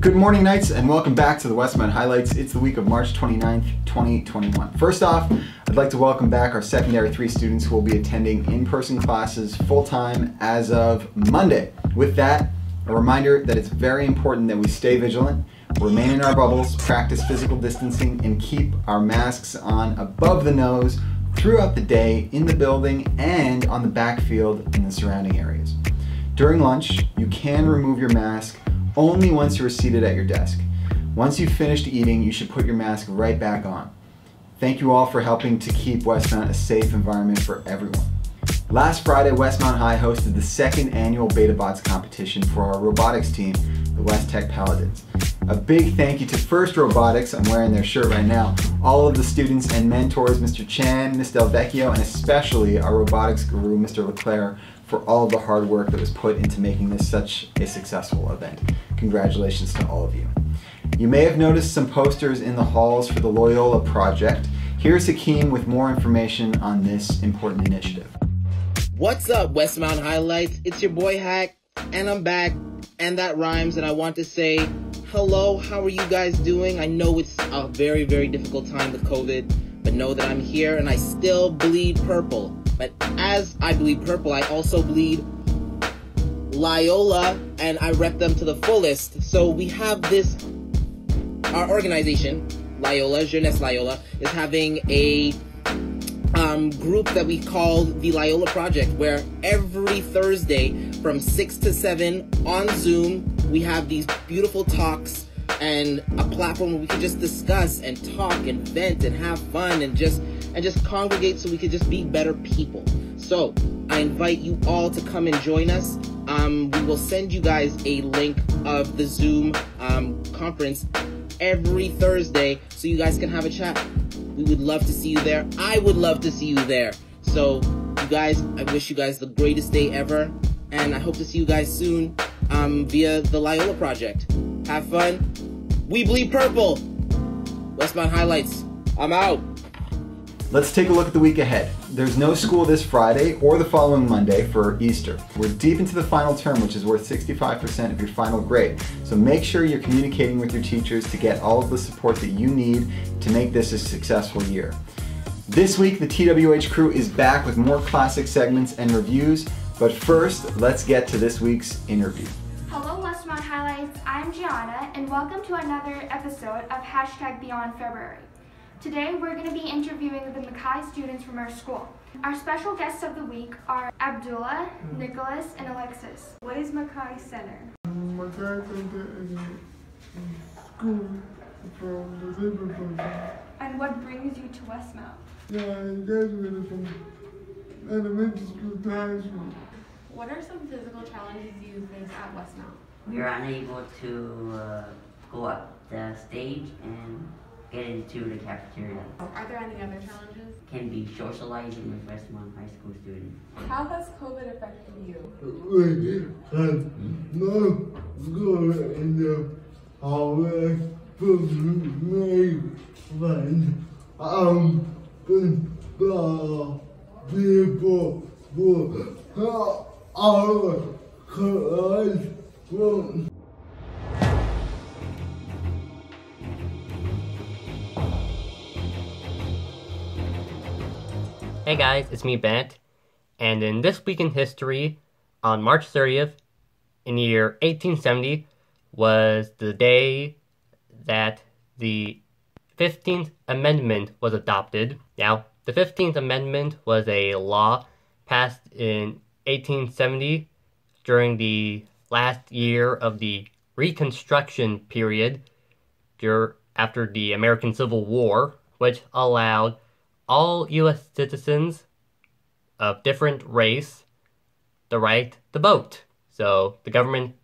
Good morning, Knights, and welcome back to the Westmount Highlights. It's the week of March 29th, 2021. First off, I'd like to welcome back our secondary 3 students who will be attending in-person classes full-time as of Monday. With that, a reminder that it's very important that we stay vigilant, remain in our bubbles, practice physical distancing, and keep our masks on above the nose throughout the day in the building and on the backfield in the surrounding areas. During lunch, you can remove your mask only once you are seated at your desk. Once you've finished eating, you should put your mask right back on. Thank you all for helping to keep Westmount a safe environment for everyone. Last Friday, Westmount High hosted the second annual BetaBots competition for our robotics team, the West Tech Paladins. A big thank you to First Robotics, I'm wearing their shirt right now, all of the students and mentors, Mr. Chan, Ms. Del Vecchio, and especially our robotics guru, Mr. Leclerc, for all of the hard work that was put into making this such a successful event. Congratulations to all of you. You may have noticed some posters in the halls for the Loyola project. Here's Hakeem with more information on this important initiative. What's up, Westmount Highlights? It's your boy Hack, and I'm back, and that rhymes, and I want to say, hello, how are you guys doing? I know it's a very, very difficult time with COVID, but know that I'm here, and I still bleed purple. But as I bleed purple, I also bleed Loyola, and I rep them to the fullest. So we have this, our organization, Loyola, Jeunesse Loyola, is having a group that we call the Loyola Project, where every Thursday from 6 to 7 on Zoom, we have these beautiful talks and a platform where we can just discuss and talk and vent and have fun and just congregate so we could just be better people. So I invite you all to come and join us. We will send you guys a link of the Zoom conference every Thursday so you guys can have a chat. We would love to see you there. I would love to see you there. So you guys, I wish you guys the greatest day ever, and I hope to see you guys soon via the Loyola Project. Have fun. We bleed purple. Westmount Highlights. I'm out. Let's take a look at the week ahead. There's no school this Friday or the following Monday for Easter. We're deep into the final term, which is worth 65% of your final grade. So make sure you're communicating with your teachers to get all of the support that you need to make this a successful year. This week, the TWH crew is back with more classic segments and reviews, but first, let's get to this week's interview. Hello Westmount Highlights, I'm Gianna, and welcome to another episode of #BeyondFebruary. Today we're going to be interviewing the Mackay students from our school. Our special guests of the week are Abdullah, Nicholas, and Alexis. What is Mackay Center? Mackay Center is a school from the Labour Party. And what brings you to Westmount? Yeah, I graduated from elementary school to high school. What are some physical challenges you face at Westmount? We were unable to go up the stage and get into the cafeteria. Are there any other challenges? Can be socializing with Westmount High School students. How has COVID affected you? We had no school in the hallway to make friends. People were our classroom. Hey guys, it's me, Bennett, and in This Week in History, on March 30th, in the year 1870, was the day that the 15th Amendment was adopted. Now, the 15th Amendment was a law passed in 1870 during the last year of the Reconstruction period after the American Civil War, which allowed all U.S. citizens of different race the right to vote. So the government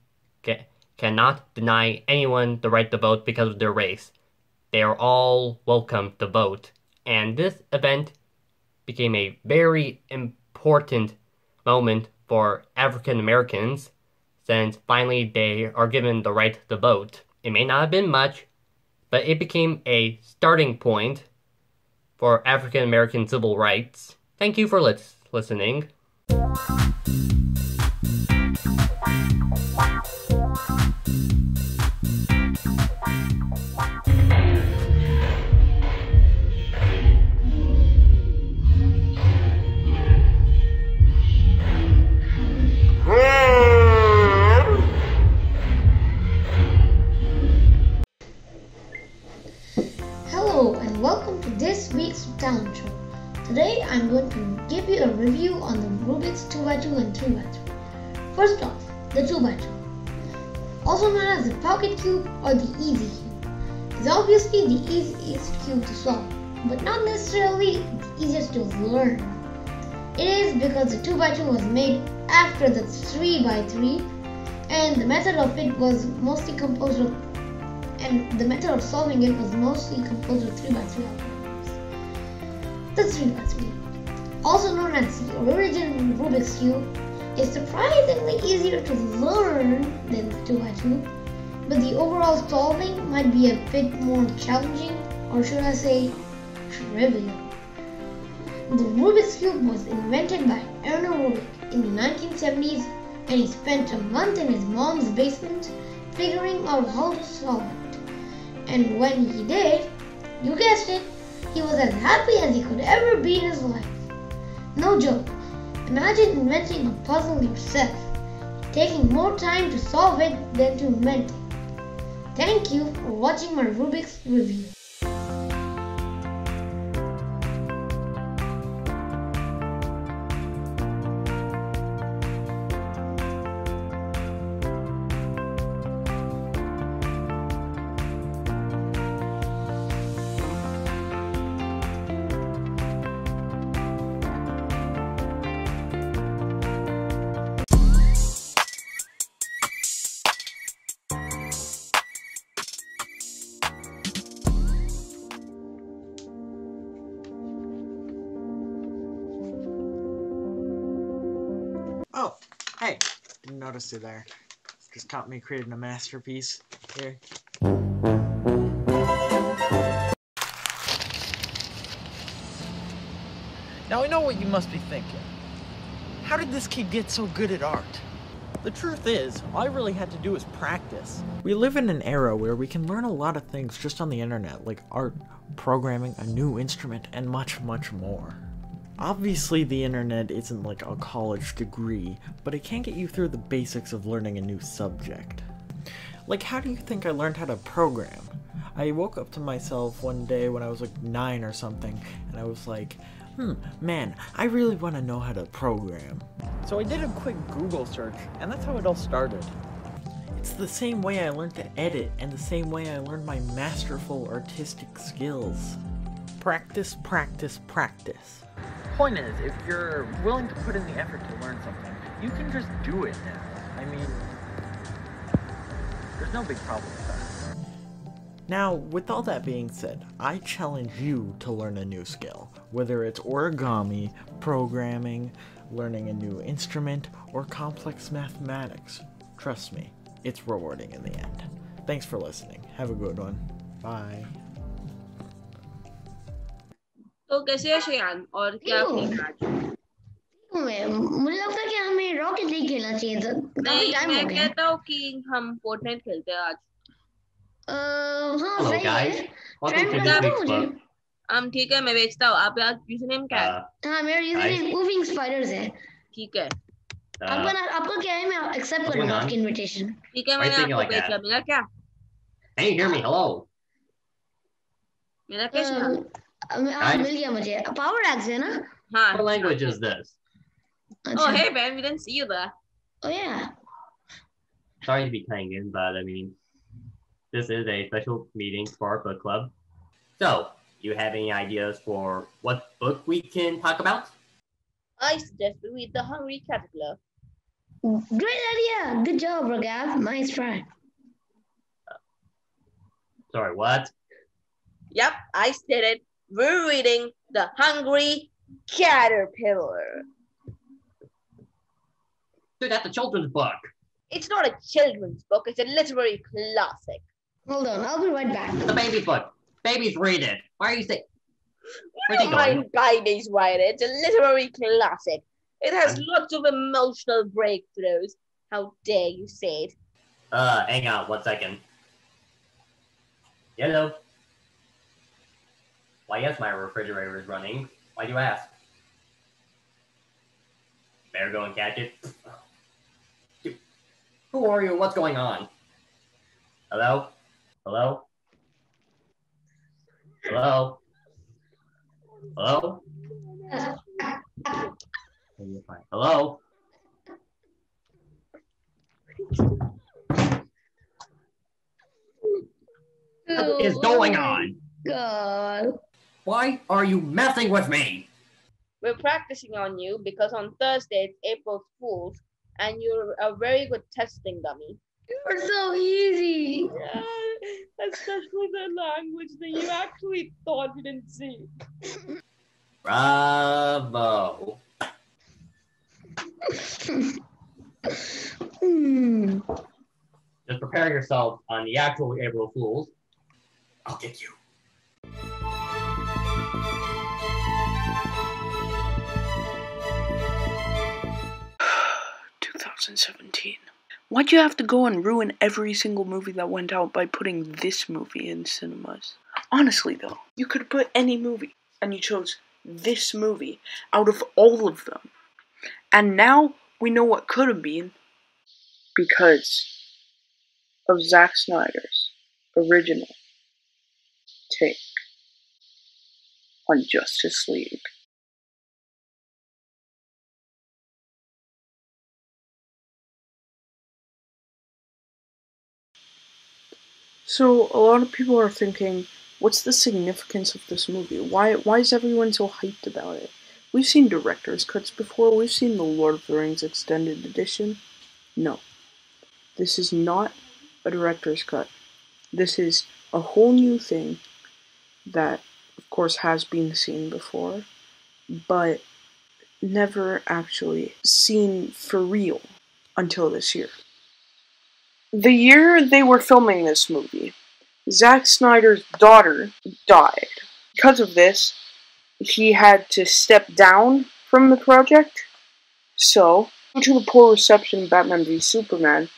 cannot deny anyone the right to vote because of their race. They are all welcome to vote. And this event became a very important moment for African Americans, since finally they are given the right to vote. It may not have been much, but it became a starting point for African American civil rights. Thank you for listening. on the Rubik's 2x2 and 3x3. First off, the 2x2, also known as the pocket cube or the easy cube, is obviously the easiest cube to solve, but not necessarily the easiest to learn. It is because the 2x2 was made after the 3x3, and the method of solving it was mostly composed of 3x3 algorithms. The 3x3, also known as the original Rubik's Cube, is surprisingly easier to learn than the 2x2, but the overall solving might be a bit more challenging, or should I say, trivial. The Rubik's Cube was invented by Erno Rubik in the 1970s, and he spent a month in his mom's basement figuring out how to solve it. And when he did, you guessed it, he was as happy as he could ever be in his life. No joke. Imagine inventing a puzzle yourself, taking more time to solve it than to invent it. Thank you for watching my Rubik's review. Oh, hey, didn't notice you there. Just caught me creating a masterpiece here. Now I know what you must be thinking. How did this kid get so good at art? The truth is, all I really had to do was practice. We live in an era where we can learn a lot of things just on the internet, like art, programming, a new instrument, and much, much more. Obviously, the internet isn't like a college degree, but it can get you through the basics of learning a new subject. Like, how do you think I learned how to program? I woke up to myself one day when I was like 9 or something, and I was like, man, I really want to know how to program. So I did a quick Google search, and that's how it all started. It's the same way I learned to edit, and the same way I learned my masterful artistic skills. Practice, practice, practice. Point is, if you're willing to put in the effort to learn something, you can just do it now. I mean, there's no big problem with that. Now, with all that being said, I challenge you to learn a new skill, whether it's origami, programming, learning a new instrument, or complex mathematics. Trust me, it's rewarding in the end. Thanks for listening. Have a good one. Bye. तो कैसे है शयान और क्या खेलना आज? मुझे लगता है कि हमें रॉकेट लीग खेलना चाहिए था। काफी टाइम हो गया। मैं कहता हूँ कि हम फोर्टनाइट खेलते हैं आज। हाँ सही है। ठीक है मैं बेचता हूँ। आप यार यूजरनेम क्या है? हाँ मेरा यूजरनेम मूविंग स्पाइडर्स है। ठीक है। आपका क्या है? मैं एक्सेप्ट करूँगा आपकी इनविटेशन। ठीक है मैंने आपको भेजा। मेरा क्या? Can you hear me? Hello. मेरा कैसा? मिल गया मुझे। Power Axe है ना? हाँ. What language is this? Oh hey man, we didn't see you there. Oh yeah. Sorry to be cutting in, but I mean, this is a special meeting for our book club. So, you have any ideas for what book we can talk about? I suggest we read The Hungry Caterpillar. Great idea. Good job, Ragav. Nice try. Sorry, what? Yep, I said it. We're reading The Hungry Caterpillar. Dude, that's a children's book. It's not a children's book. It's a literary classic. Hold on, I'll be right back. It's a baby book. Babies read it. Why are you saying? You don't mind babies read it. It's a literary classic. It has lots of emotional breakthroughs. How dare you say it? Hang on 1 second. Hello. Why, yes, my refrigerator is running. Why do you ask? Better go and catch it. Dude, who are you? What's going on? Hello? Hello? Hello? Hello? Okay, you're fine. Hello? What is going on? God. Why are you messing with me? We're practicing on you because on Thursday it's April Fool's and you're a very good testing dummy. You're so easy. Yeah, especially the language that you actually thought you didn't see. Bravo. Just prepare yourself on the actual April Fools. I'll get you. 2017. Why'd you have to go and ruin every single movie that went out by putting this movie in cinemas? Honestly though, you could put any movie, and you chose this movie out of all of them. And now we know what could have been because of Zack Snyder's original take on Justice League. So, a lot of people are thinking, what's the significance of this movie? Why is everyone so hyped about it? We've seen director's cuts before, we've seen the Lord of the Rings extended edition. No. This is not a director's cut. This is a whole new thing that, of course, has been seen before, but never actually seen for real until this year. The year they were filming this movie, Zack Snyder's daughter died. Because of this, he had to step down from the project. So, due to the poor reception of Batman v Superman,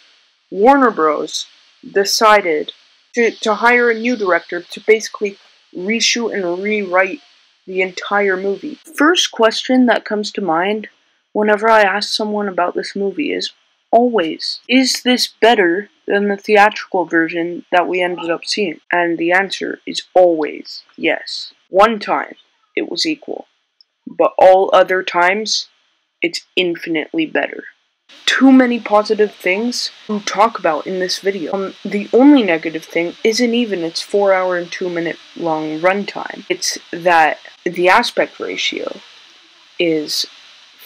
Warner Bros. Decided to hire a new director to basically reshoot and rewrite the entire movie. First question that comes to mind whenever I ask someone about this movie is always, is this better than the theatrical version that we ended up seeing? And the answer is always yes. One time, it was equal. But all other times, it's infinitely better. Too many positive things to talk about in this video. The only negative thing isn't even its 4-hour and 2-minute long runtime. It's that the aspect ratio is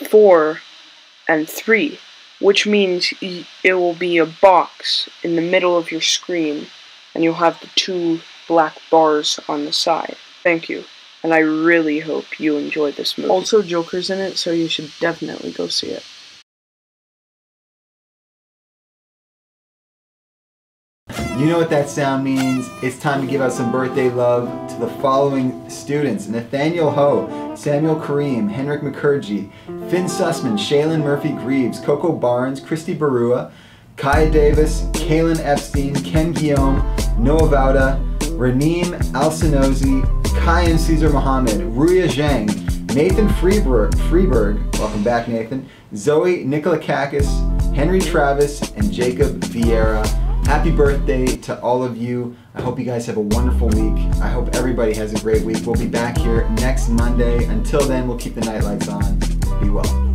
4:3, which means it will be a box in the middle of your screen, and you'll have the 2 black bars on the side. Thank you, and I really hope you enjoy this movie. Also, Joker's in it, so you should definitely go see it. You know what that sound means. It's time to give out some birthday love to the following students: Nathaniel Ho, Samuel Kareem, Henrik McCurgy, Finn Sussman, Shaylin Murphy-Greaves, Coco Barnes, Christy Barua, Kaya Davis, Kaylin Epstein, Ken Guillaume, Noah Vauda, Raneem Alcinozi, Kayan Cesar Mohammed, Ruya Zhang, Nathan Freeberg, welcome back Nathan, Zoe Nikolakakis, Henry Travis, and Jacob Vieira. Happy birthday to all of you. I hope you guys have a wonderful week. I hope everybody has a great week. We'll be back here next Monday. Until then, we'll keep the nightlights on. Be well.